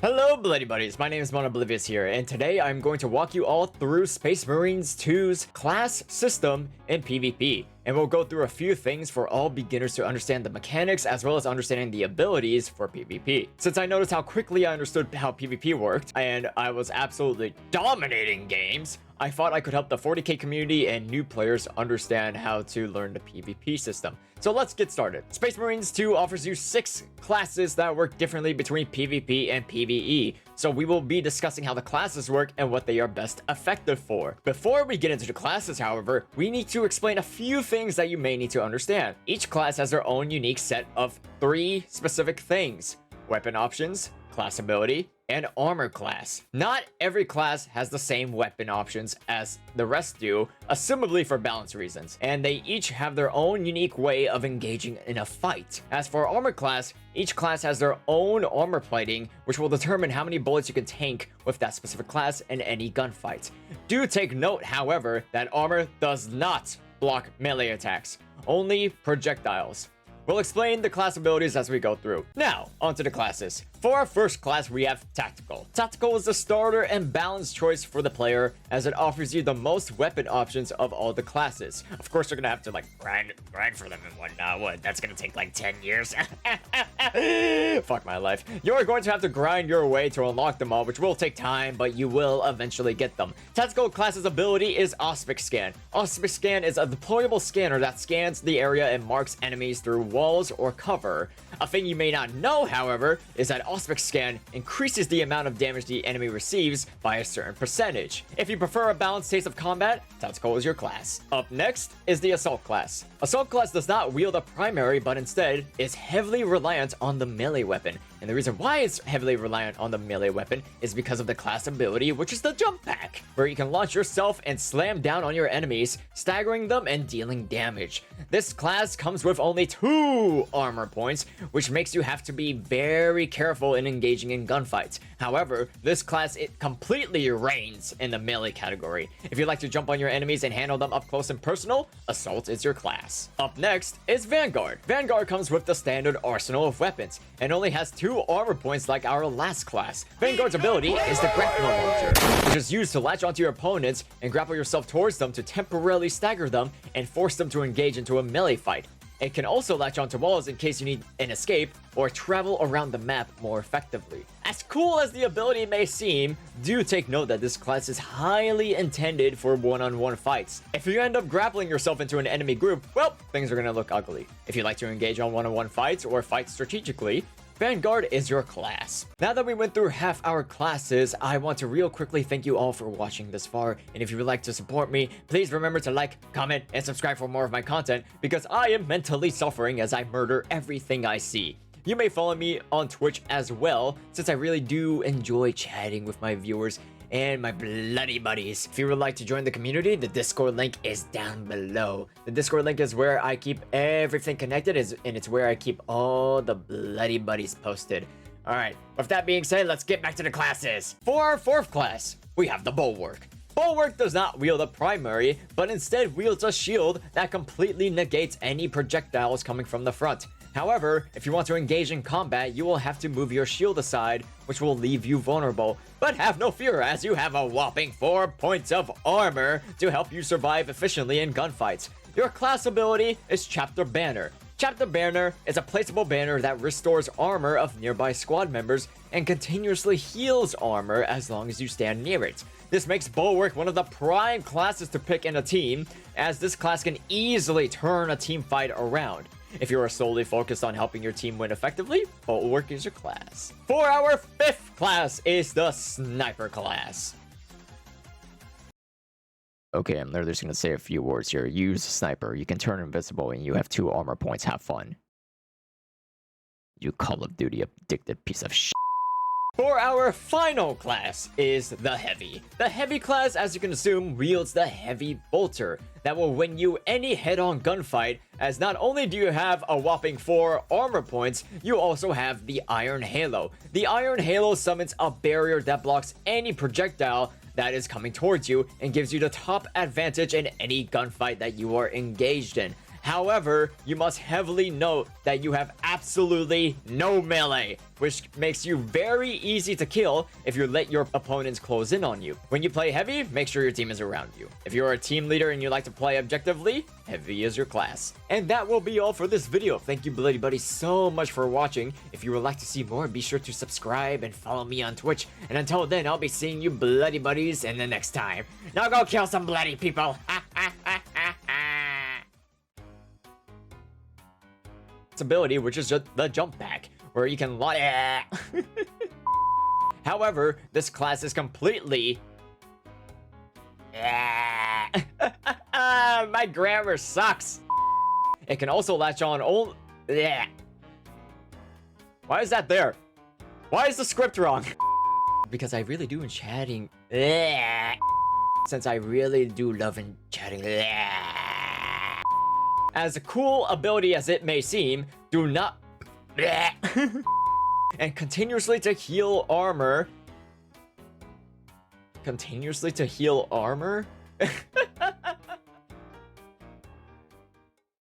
Hello Bloody Buddies, my name is Oblivious here, and today I'm going to walk you all through Space Marines 2's class system in PvP. And we'll go through a few things for all beginners to understand the mechanics as well as understanding the abilities for PvP. Since I noticed how quickly I understood how PvP worked, and I was absolutely dominating games, I thought I could help the 40k community and new players understand how to learn the PvP system. So let's get started. Space Marines 2 offers you 6 classes that work differently between PvP and PvE. So we will be discussing how the classes work and what they are best effective for. Before we get into the classes, however, we need to explain a few things that you may need to understand. Each class has their own unique set of 3 specific things: weapon options, class ability, and armor class. Not every class has the same weapon options as the rest do, assumably for balance reasons, and they each have their own unique way of engaging in a fight. As for armor class, each class has their own armor plating, which will determine how many bullets you can tank with that specific class in any gunfight. Do take note, however, that armor does not block melee attacks, only projectiles. We'll explain the class abilities as we go through. Now, onto the classes. For our first class, we have Tactical. Tactical is the starter and balanced choice for the player, as it offers you the most weapon options of all the classes. Of course, you're gonna have to like grind for them and whatnot. What? That's gonna take like 10 years. Fuck my life. You're going to have to grind your way to unlock them all, which will take time, but you will eventually get them. Tactical class's ability is Auspic Scan. Auspic Scan is a deployable scanner that scans the area and marks enemies through walls or cover. A thing you may not know, however, is that Auspic Scan increases the amount of damage the enemy receives by a certain percentage. If you prefer a balanced taste of combat, Tactical is your class. Up next is the Assault class. Assault class does not wield a primary, but instead is heavily reliant on the melee weapon. And the reason why it's heavily reliant on the melee weapon is because of the class ability, which is the Jump Pack, where you can launch yourself and slam down on your enemies, staggering them and dealing damage. This class comes with only 2 armor points, which makes you have to be very careful in engaging in gunfights. However, this class, it completely reigns in the melee category. If you like to jump on your enemies and handle them up close and personal, Assault is your class. Up next is Vanguard. Vanguard comes with the standard arsenal of weapons and only has 2 armor points like our last class. Vanguard's ability is the Grapple Launcher, which is used to latch onto your opponents and grapple yourself towards them to temporarily stagger them and force them to engage into a melee fight. It can also latch onto walls in case you need an escape or travel around the map more effectively. As cool as the ability may seem, do take note that this class is highly intended for one-on-one fights. If you end up grappling yourself into an enemy group, well, things are gonna look ugly. If you like to engage on one-on-one fights or fight strategically, Vanguard is your class. Now that we went through half our classes, I want to real quickly thank you all for watching this far. And if you would like to support me, please remember to like, comment, and subscribe for more of my content, because I am mentally suffering as I murder everything I see. You may follow me on Twitch as well, since I really do enjoy chatting with my viewers and my bloody buddies. If you would like to join the community, the Discord link is down below. The Discord link is where I keep everything connected, and it's where I keep all the bloody buddies posted. Alright, with that being said, let's get back to the classes. For our 4th class, we have the Bulwark. Bulwark does not wield a primary, but instead wields a shield that completely negates any projectiles coming from the front. However, if you want to engage in combat, you will have to move your shield aside, which will leave you vulnerable. But have no fear, as you have a whopping 4 points of armor to help you survive efficiently in gunfights. Your class ability is Chapter Banner. Chapter Banner is a placeable banner that restores armor of nearby squad members and continuously heals armor as long as you stand near it. This makes Bulwark one of the prime classes to pick in a team, as this class can easily turn a team fight around. If you are solely focused on helping your team win effectively, Bulwark is your class. For our 5th class is the Sniper class. Okay, I'm literally just gonna say a few words here. Use Sniper. You can turn invisible and you have 2 armor points. Have fun. You Call of Duty addicted piece of shit. For our final class is the Heavy. The Heavy class, as you can assume, wields the Heavy Bolter that will win you any head-on gunfight, as not only do you have a whopping 4 armor points, you also have the Iron Halo. The Iron Halo summons a barrier that blocks any projectile that is coming towards you and gives you the top advantage in any gunfight that you are engaged in. However, you must heavily note that you have absolutely no melee, which makes you very easy to kill if you let your opponents close in on you. When you play heavy, make sure your team is around you. If you're a team leader and you like to play objectively, heavy is your class. And that will be all for this video. Thank you, Bloody Buddies, so much for watching. If you would like to see more, be sure to subscribe and follow me on Twitch. And until then, I'll be seeing you, Bloody Buddies, in the next time. Now go kill some bloody people. Ability, which is just the jump back, where you can However, this class is completely my grammar sucks. It can also latch on only Why is that there? Why is the script wrong? Because I really do in chatting. Since I really do love in chatting. As cool ability as it may seem, do not and continuously to heal armor. Continuously to heal armor?